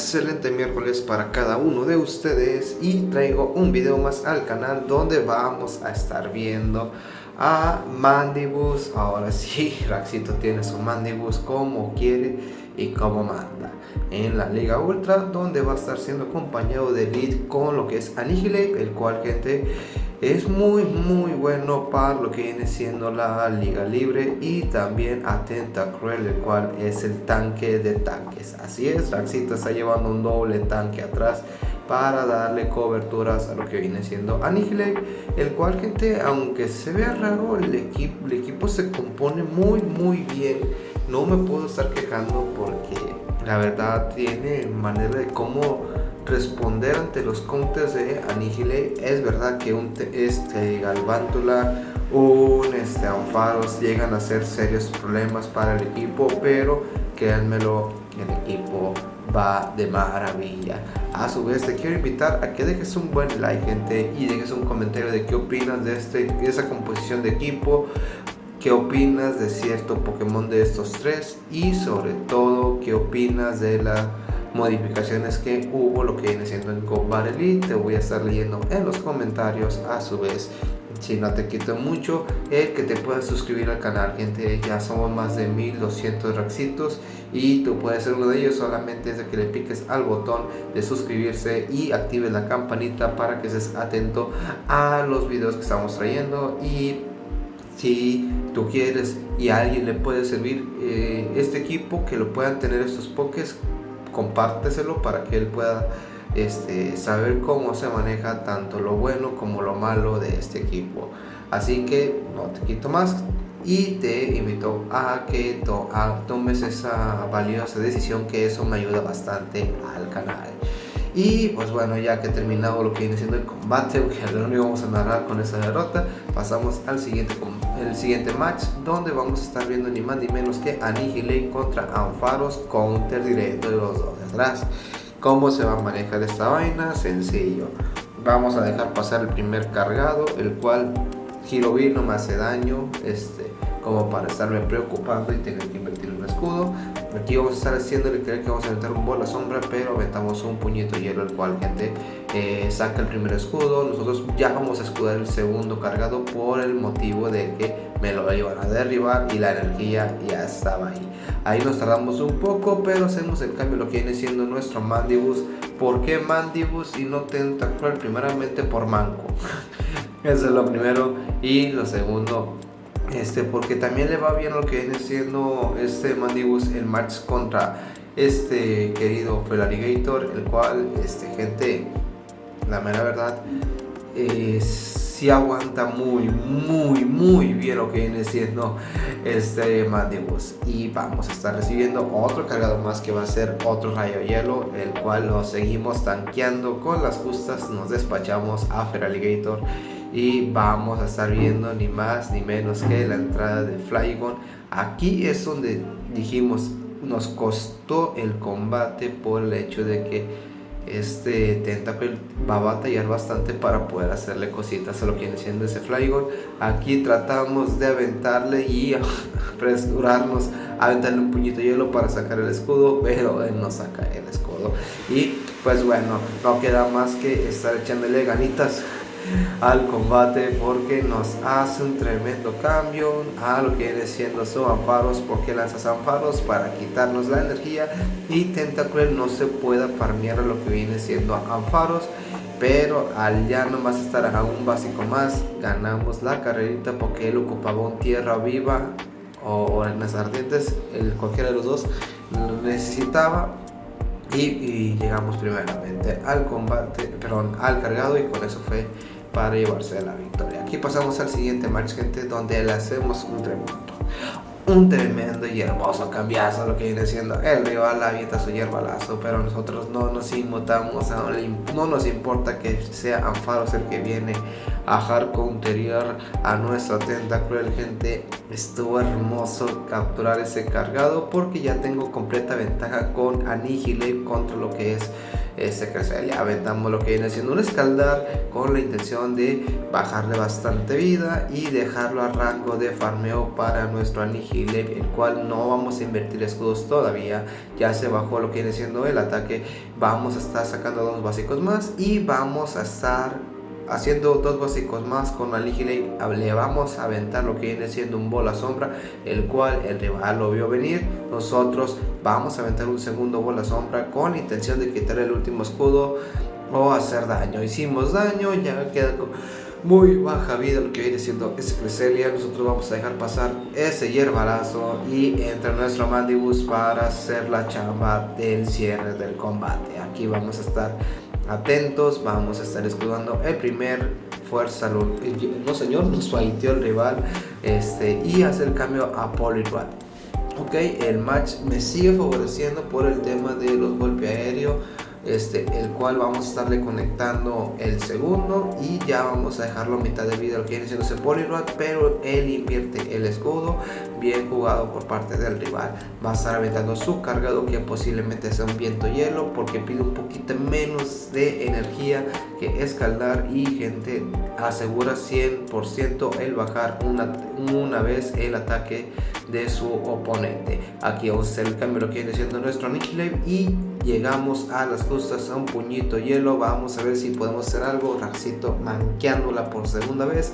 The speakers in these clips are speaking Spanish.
excelente miércoles para cada uno de ustedes y traigo un video más al canal donde vamos a estar viendo a Mandibus. Ahora sí, Raxito tiene su Mandibus como quiere y como manda en la Liga Ultra, donde va a estar siendo acompañado de Lead con lo que es Annihilate, el cual, gente, es muy bueno para lo que viene siendo la Liga Libre, y también a Tentacruel, el cual es el tanque de tanques. Así es, Raxito está llevando un doble tanque atrás para darle coberturas a lo que viene siendo Annihilate, el cual, gente, aunque se vea raro, el equipo se compone muy bien. No me puedo estar quejando porque la verdad tiene manera de cómo responder ante los counters de Annihilate. Es verdad que Galvántula, Ampharos llegan a ser serios problemas para el equipo, pero créanmelo, el equipo va de maravilla. A su vez, te quiero invitar a que dejes un buen like, gente, y dejes un comentario de qué opinas de esa composición de equipo, qué opinas de cierto Pokémon de estos tres, y sobre todo qué opinas de las modificaciones que hubo, lo que viene siendo en Go Battle Elite. Te voy a estar leyendo en los comentarios. A su vez, si no te quito mucho, el que te puedas suscribir al canal, gente. Ya somos más de 1200 Raxitos y tú puedes ser uno de ellos. Solamente es de que le piques al botón de suscribirse y actives la campanita para que estés atento a los videos que estamos trayendo. Y si tú quieres y a alguien le puede servir este equipo, que lo puedan tener estos pokés, compárteselo para que él pueda saber cómo se maneja tanto lo bueno como lo malo de este equipo. Así que no te quito más y te invito a que tomes esa valiosa decisión, que eso me ayuda bastante al canal. Y pues bueno, ya que he terminado lo que viene siendo el combate, porque no íbamos a narrar con esa derrota, pasamos al siguiente match, donde vamos a estar viendo ni más ni menos que Annihilate contra Ampharos, counter directo de los dos de atrás. ¿Cómo se va a manejar esta vaina? Sencillo, vamos a dejar pasar el primer cargado, el cual Girovir no me hace daño como para estarme preocupando y tener que invertir un escudo. Aquí vamos a estar haciéndole creer que vamos a aventar un bola sombra, pero aventamos un puñito de hielo, el cual, gente, saca el primer escudo. Nosotros ya vamos a escudar el segundo cargado por el motivo de que me lo iban a derribar y la energía ya estaba ahí. Ahí nos tardamos un poco, pero hacemos el cambio lo que viene siendo nuestro Mandibus. ¿Por qué Mandibus y no Tentacruel? Primeramente por manco. Eso es lo primero. Y lo segundo, porque también le va bien lo que viene siendo Mandibus el match contra querido Feraligatr, el cual, gente, la mera verdad, sí aguanta muy bien lo que viene siendo Mandibus. Y vamos a estar recibiendo otro cargado más, que va a ser otro rayo hielo, el cual lo seguimos tanqueando con las justas. Nos despachamos a Feraligatr y vamos a estar viendo ni más ni menos que la entrada de Flygon. Aquí es donde dijimos, nos costó el combate por el hecho de que Tentacruel va a batallar bastante para poder hacerle cositas a lo que viene siendo ese Flygon. Aquí tratamos de aventarle y apresurarnos a aventarle un puñito de hielo para sacar el escudo, pero él no saca el escudo. Y pues bueno, no queda más que estar echándole ganitas al combate, porque nos hace un tremendo cambio a lo que viene siendo su Ampharos, porque lanzas Ampharos para quitarnos la energía y Tentacruel no se pueda farmear a lo que viene siendo Ampharos. Pero al ya nomás estar a un básico más, ganamos la carrerita, porque él ocupaba un tierra viva o en las ardientes, cualquiera de los dos lo necesitaba. Y llegamos primeramente al cargado, y con eso fue para llevarse la victoria. Aquí pasamos al siguiente match, gente, donde le hacemos un tremendo y hermoso cambiazo, lo que viene siendo el rival avienta su hierbalazo, pero nosotros no nos inmutamos, no nos importa que sea Ampharos el que viene a hard counteriar a nuestro Tentacruel, gente. Estuvo hermoso capturar ese cargado, porque ya tengo completa ventaja con Annihilate contra lo que es Cresselia. Aventamos lo que viene siendo un escaldar con la intención de bajarle bastante vida y dejarlo a rango de farmeo para nuestro Annihilate, el cual no vamos a invertir escudos todavía. Ya se bajó lo que viene siendo el ataque. Vamos a estar sacando 2 básicos más y vamos a estar haciendo 2 básicos más con Annihilate. Le vamos a aventar lo que viene siendo un bola sombra, el cual el rival lo vio venir. Nosotros vamos a aventar un segundo bola sombra con la intención de quitarle el último escudo o hacer daño. Hicimos daño, ya queda con muy baja vida lo que viene siendo ese Cresselia. Nosotros vamos a dejar pasar ese hierbalazo y entra nuestro Mandibus para hacer la chamba del cierre del combate. Aquí vamos a estar atentos, vamos a estar escudando el primer fuerza. No señor, nos fightió el rival y hace el cambio a Poliwrath. Ok, el match me sigue favoreciendo por el tema de los golpes aéreos, el cual vamos a estarle conectando el segundo y ya vamos a dejarlo a mitad de vida lo que viene siendo ese Poliwrath, pero él invierte el escudo. Bien jugado por parte del rival. Va a estar aventando su cargado, que posiblemente sea un viento hielo, porque pide un poquito menos de energía que escaldar, y gente asegura 100% el bajar una vez el ataque de su oponente. Aquí vamos a hacer el cambio lo que viene siendo nuestro Annihilate y llegamos a las justas a un puñito hielo. Vamos a ver si podemos hacer algo. Raxito manqueándola por segunda vez.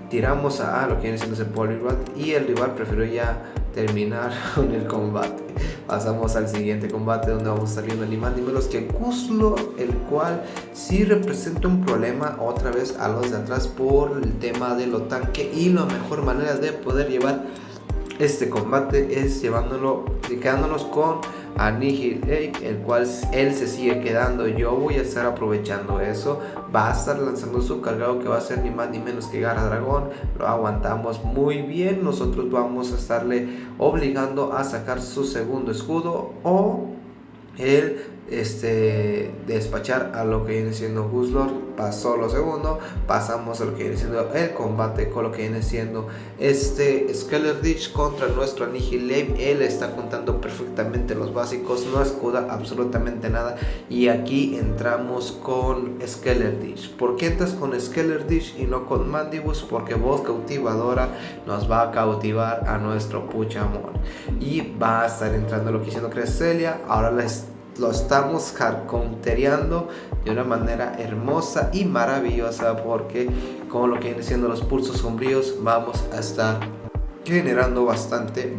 Tiramos a lo que viene siendo ese Poliwrath y el rival prefirió ya terminar con el combate. Pasamos al siguiente combate, donde vamos a estar viendo ni más ni menos que Guzzlord, el cual sí representa un problema otra vez a los de atrás por el tema de lo tanque, y la mejor manera de poder llevar este combate es quedándonos con Annihilate, el cual él se sigue quedando. Yo voy a estar aprovechando eso. Va a estar lanzando su cargado, que va a ser ni más ni menos que Garra Dragón. Lo aguantamos muy bien. Nosotros vamos a estarle obligando a sacar su segundo escudo o el despachar a lo que viene siendo Guzzlord. Pasó lo segundo, pasamos a lo que viene siendo el combate con lo que viene siendo Skeledirge contra nuestro Annihilate. Él está contando perfectamente los básicos, no escuda absolutamente nada, y aquí entramos con Skeledirge. ¿Por qué entras con Skeledirge y no con Mandibus? Porque voz cautivadora nos va a cautivar a nuestro Puchamon y va a estar entrando lo que siendo Cresselia. Ahora lo estamos hardcountereando de una manera hermosa y maravillosa, porque con lo que vienen siendo los pulsos sombríos vamos a estar generando bastante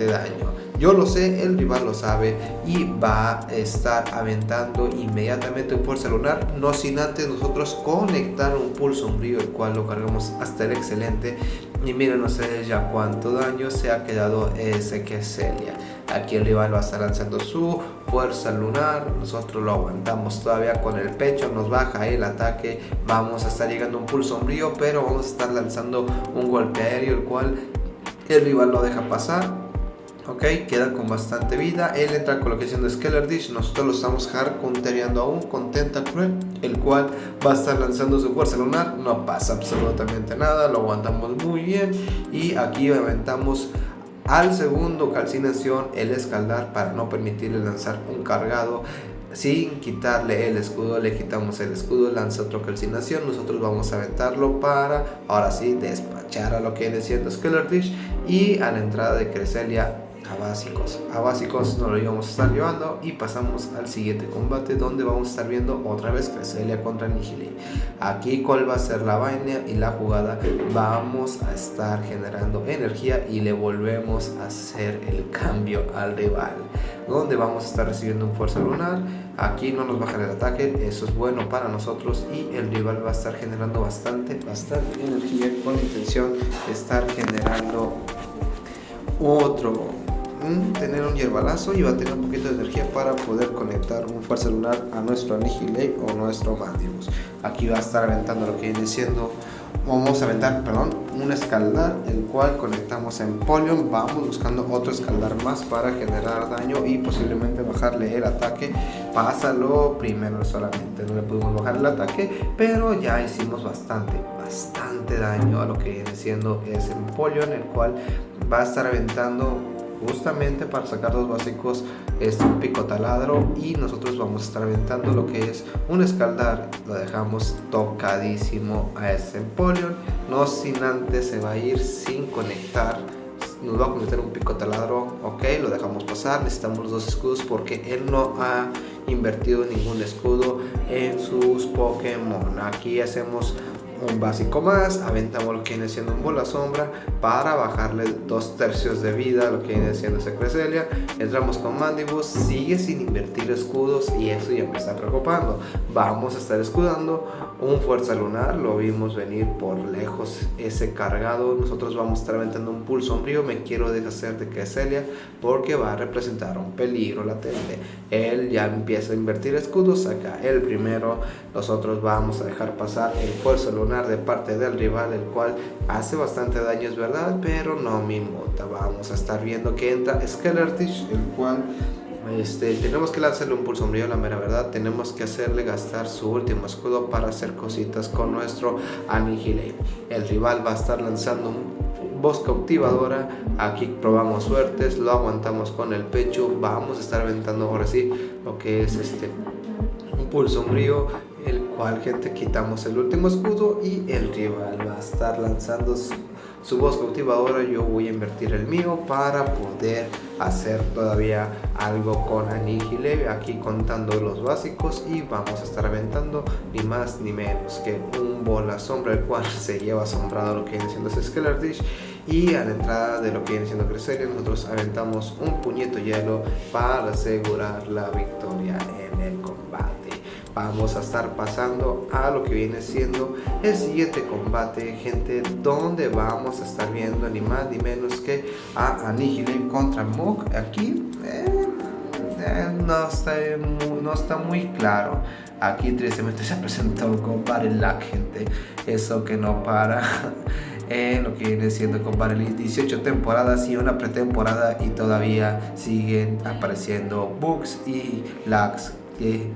daño. Yo lo sé, el rival lo sabe, y va a estar aventando inmediatamente un fuerza lunar, no sin antes nosotros conectar un pulso sombrío, el cual lo cargamos hasta el excelente. Y miren ustedes ya cuánto daño se ha quedado ese Cresselia. Aquí el rival va a estar lanzando su fuerza lunar, nosotros lo aguantamos todavía con el pecho, nos baja el ataque, vamos a estar llegando a un pulso sombrío, pero vamos a estar lanzando un golpe aéreo, el cual el rival lo deja pasar. Ok, queda con bastante vida. Él entra con lo que es siendo Skeledirge. Nosotros lo estamos hardcountereando aún con Tentacruel, el cual va a estar lanzando su fuerza lunar. No pasa absolutamente nada, lo aguantamos muy bien. Y aquí aventamos al segundo calcinación, el escaldar, para no permitirle lanzar un cargado. Sin quitarle el escudo, le quitamos el escudo, lanza otra calcinación. Nosotros vamos a aventarlo para ahora sí despachar a lo que viene siendo Skeledirge, y a la entrada de Cresselia a básicos nos lo íbamos a estar llevando. Y pasamos al siguiente combate, donde vamos a estar viendo otra vez Cresselia contra Annihilate. Aquí cuál va a ser la vaina y la jugada. Vamos a estar generando energía y le volvemos a hacer el cambio al rival, donde vamos a estar recibiendo un fuerza lunar. Aquí no nos baja el ataque, eso es bueno para nosotros, y el rival va a estar generando bastante energía con la intención de estar generando tener un hierbalazo, y va a tener un poquito de energía para poder conectar un fuerza lunar a nuestro Annihilate o nuestro Mandibus. Aquí va a estar aventando lo que viene siendo, vamos a aventar, un escaldar, el cual conectamos en Polion. Vamos buscando otro escaldar más para generar daño y posiblemente bajarle el ataque. Pásalo primero solamente, no le pudimos bajar el ataque, pero ya hicimos bastante daño a lo que viene siendo ese Polion, el cual va a estar aventando justamente para sacar los básicos un pico taladro, y nosotros vamos a estar aventando lo que es un escaldar. Lo dejamos tocadísimo a ese Empoleon, no sin antes se va a ir sin conectar. Nos va a conectar un pico taladro, ok, lo dejamos pasar. Necesitamos los 2 escudos porque él no ha invertido ningún escudo en sus Pokémon. Aquí hacemos un básico más, aventamos lo que viene siendo un bola sombra para bajarle 2/3 de vida a lo que viene siendo ese Cresselia. Entramos con Mandibus, sigue sin invertir escudos y eso ya me está preocupando. Vamos a estar escudando un Fuerza Lunar, lo vimos venir por lejos ese cargado. Nosotros vamos a estar aventando un Pulso Sombrío. Me quiero deshacer de Cresselia porque va a representar un peligro latente. Él ya empieza a invertir escudos, saca el primero. Nosotros vamos a dejar pasar el Fuerza Lunar de parte del rival, el cual hace bastante daño, es verdad, pero no me inmuta. Vamos a estar viendo que entra Skelertich, el cual tenemos que lanzarle un Pulso Sombrío, la mera verdad. Tenemos que hacerle gastar su último escudo para hacer cositas con nuestro Annihilate. El rival va a estar lanzando un Voz Cautivadora. Aquí probamos suertes, lo aguantamos con el pecho. Vamos a estar aventando ahora sí lo que es un Pulso Sombrío, el cual, gente, quitamos el último escudo y el rival va a estar lanzando su Voz Cautivadora. Yo voy a invertir el mío para poder hacer todavía algo con Annihilate, aquí contando los básicos, y vamos a estar aventando ni más ni menos que un Bola Sombra, el cual se lleva asombrado lo que viene siendo ese Skelertich. Y a la entrada de lo que viene siendo Cresselia, nosotros aventamos un Puñito Hielo para asegurar la victoria en el combate. Vamos a estar pasando a lo que viene siendo el siguiente combate, gente, donde vamos a estar viendo ni más ni menos que a Annihilate contra Muk. Aquí no está muy claro. Aquí tristemente se presentó con Battle Lag, gente, eso que no para. Lo que viene siendo con Battle League, 18 temporadas y una pretemporada, y todavía siguen apareciendo bugs y lags que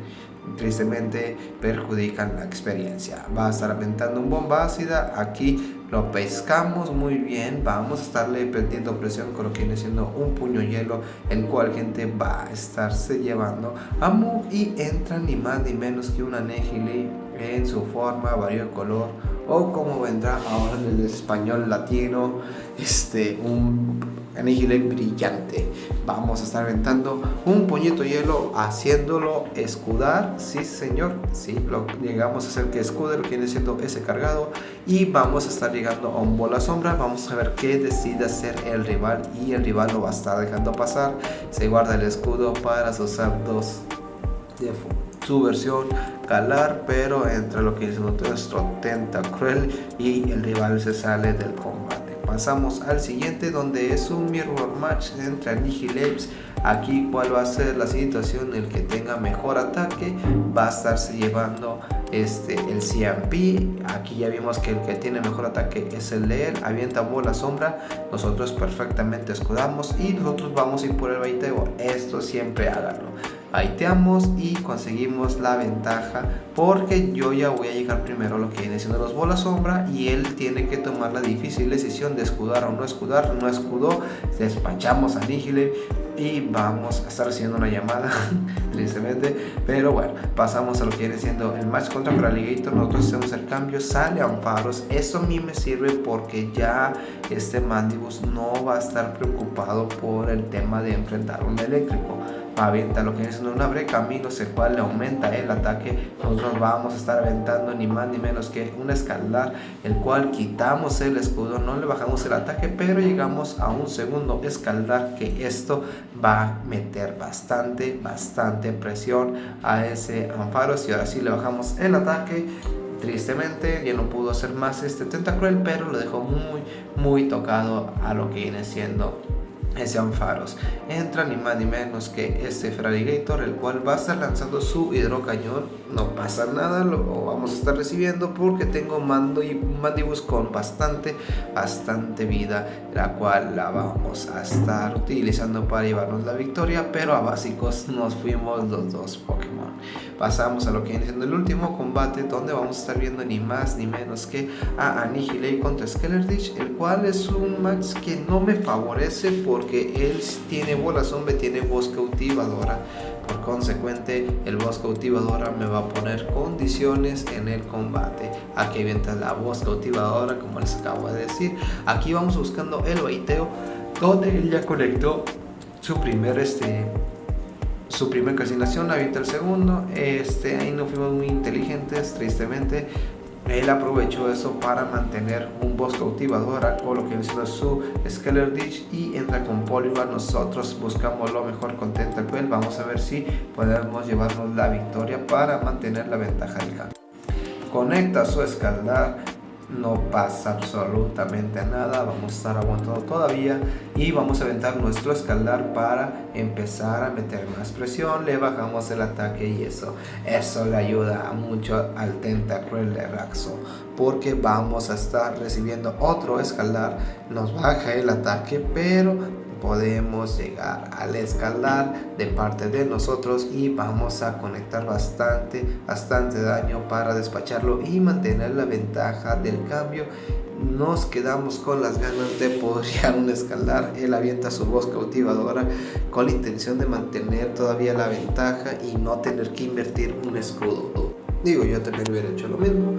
tristemente perjudican la experiencia. Va a estar aventando un Bomba Ácida. Aquí lo pescamos muy bien. Vamos a estarle perdiendo presión con lo que viene siendo un Puño Hielo, el cual, gente, va a estarse llevando a Muk, y entra ni más ni menos que una Annihilate en su forma variocolor, o como vendrá ahora en el español latino, un Annihilate brillante. Vamos a estar aventando un Puñito Hielo, haciéndolo escudar. Sí, señor, sí, lo llegamos a hacer que escude lo que viene siendo ese cargado, y vamos a estar llegando a un Bola Sombra. Vamos a ver qué decide hacer el rival, y el rival lo va a estar dejando pasar. Se guarda el escudo para sus Zapdos de su versión Galar, pero entra lo que es nuestro Tentacruel y el rival se sale del combate. Pasamos al siguiente, donde es un Mirror Match entre Annihilate. Aquí, ¿cuál va a ser la situación? El que tenga mejor ataque va a estarse llevando el CMP. Aquí ya vimos que el que tiene mejor ataque es el de él. Avienta Bola Sombra, nosotros perfectamente escudamos y nosotros vamos a ir por el baiteo. Esto siempre háganlo. Baiteamos y conseguimos la ventaja, porque yo ya voy a llegar primero a lo que viene siendo los Bola Sombra, y él tiene que tomar la difícil decisión de escudar o no escudar. No escudó, despachamos a Annihilate y vamos a estar haciendo una llamada tristemente, pero bueno, pasamos a lo que viene siendo el match contra Feraligatr. Nosotros hacemos el cambio, sale Ampharos. Eso a mí me sirve porque ya Mandibus no va a estar preocupado por el tema de enfrentar un eléctrico. Avienta lo que viene siendo un Abre Caminos, el cual le aumenta el ataque. Nosotros vamos a estar aventando ni más ni menos que un Escaldar, el cual quitamos el escudo, no le bajamos el ataque, pero llegamos a un segundo Escaldar, que esto va a meter bastante presión a ese Ampharos, y ahora sí le bajamos el ataque. Tristemente ya no pudo hacer más Tentacruel, pero lo dejó muy tocado a lo que viene siendo ese Ampharos. Entra ni más ni menos que Feraligatr, el cual va a estar lanzando su hidrocañón. No pasa nada, lo vamos a estar recibiendo porque tengo Mandibus con bastante vida, la cual la vamos a estar utilizando para llevarnos la victoria, pero a básicos nos fuimos los dos Pokémon. Pasamos a lo que viene siendo el último combate, donde vamos a estar viendo ni más ni menos que a Annihilate contra Skelertich, el cual es un match que no me favorece porque porque él tiene bola zombie, tiene voz cautivadora. Por consecuente, el voz cautivadora me va a poner condiciones en el combate. Aquí avienta la voz cautivadora, como les acabo de decir. Aquí vamos buscando el baiteo, donde él ya conectó su primer calcinación, avienta el segundo. Ahí no fuimos muy inteligentes, tristemente. Él aprovechó eso para mantener un voz cautivadora con lo que hizo su Scalar Ditch y entra con Polybar. Nosotros buscamos lo mejor con Tentacle. Vamos a ver si podemos llevarnos la victoria para mantener la ventaja del campo. Conecta su escalar, no pasa absolutamente nada, vamos a estar aguantando todavía y vamos a aventar nuestro escalar para empezar a meter más presión. Le bajamos el ataque y eso le ayuda mucho al Tentacruel de Raxo, porque vamos a estar recibiendo otro escalar. Nos baja el ataque, pero podemos llegar al escalar de parte de nosotros y vamos a conectar bastante daño para despacharlo y mantener la ventaja del cambio. Nos quedamos con las ganas de poder un escalar. Él avienta su voz cautivadora con la intención de mantener todavía la ventaja y no tener que invertir un escudo. Digo, yo también hubiera hecho lo mismo.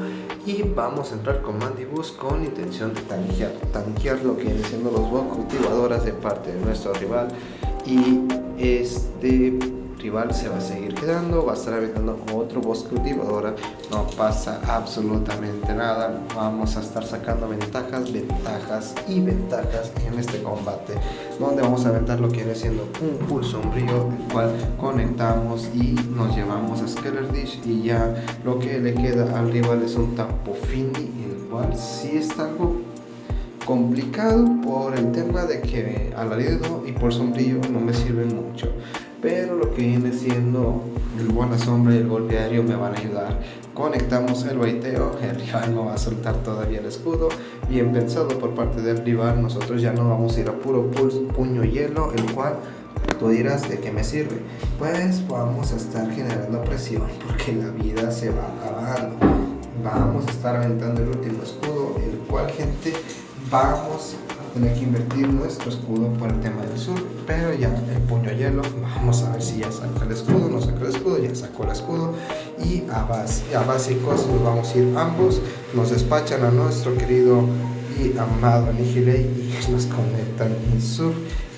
Y vamos a entrar con Mandibus con intención de tanquear lo que vienen siendo los voz cautivadoras de parte de nuestro rival. Y este rival se va a seguir quedando, va a estar aventando otro voz cautivadora. No pasa absolutamente nada. Vamos a estar sacando ventajas en este combate, donde vamos a aventar lo que viene siendo un pulso sombrío, el cual conectamos y nos llevamos a Scalar Ditch, y ya lo que le queda al rival es un Tapu Fini, el cual sí está algo complicado por el tema de que alarido y por sombrío no me sirven mucho, pero lo que viene siendo el buena sombra y el golpe aéreo me van a ayudar. Conectamos el baiteo, el rival no va a soltar todavía el escudo. Bien pensado por parte del rival. Nosotros ya no vamos a ir a puro puño hielo, el cual tú dirás, ¿de qué me sirve? Pues vamos a estar generando presión porque la vida se va acabando. Vamos a estar aventando el último escudo, el cual, gente, vamos a tener que invertir nuestro escudo por el tema del sur, pero ya el puño hielo, vamos a ver si ya saca el escudo. No saca el escudo, ya sacó el escudo, y a básicos nos vamos a ir ambos. Nos despachan a nuestro querido y amado Nihilei y nos conectan en sur,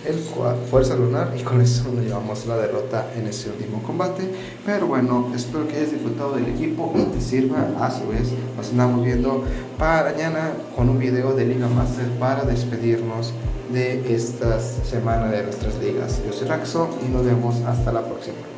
el cual fuerza lunar, y con eso nos llevamos la derrota en ese último combate. Pero bueno, espero que hayas disfrutado del equipo y te sirva. A su vez, nos andamos viendo para mañana con un video de Liga Master para despedirnos de esta semana de nuestras ligas. Yo soy Raxo y nos vemos hasta la próxima.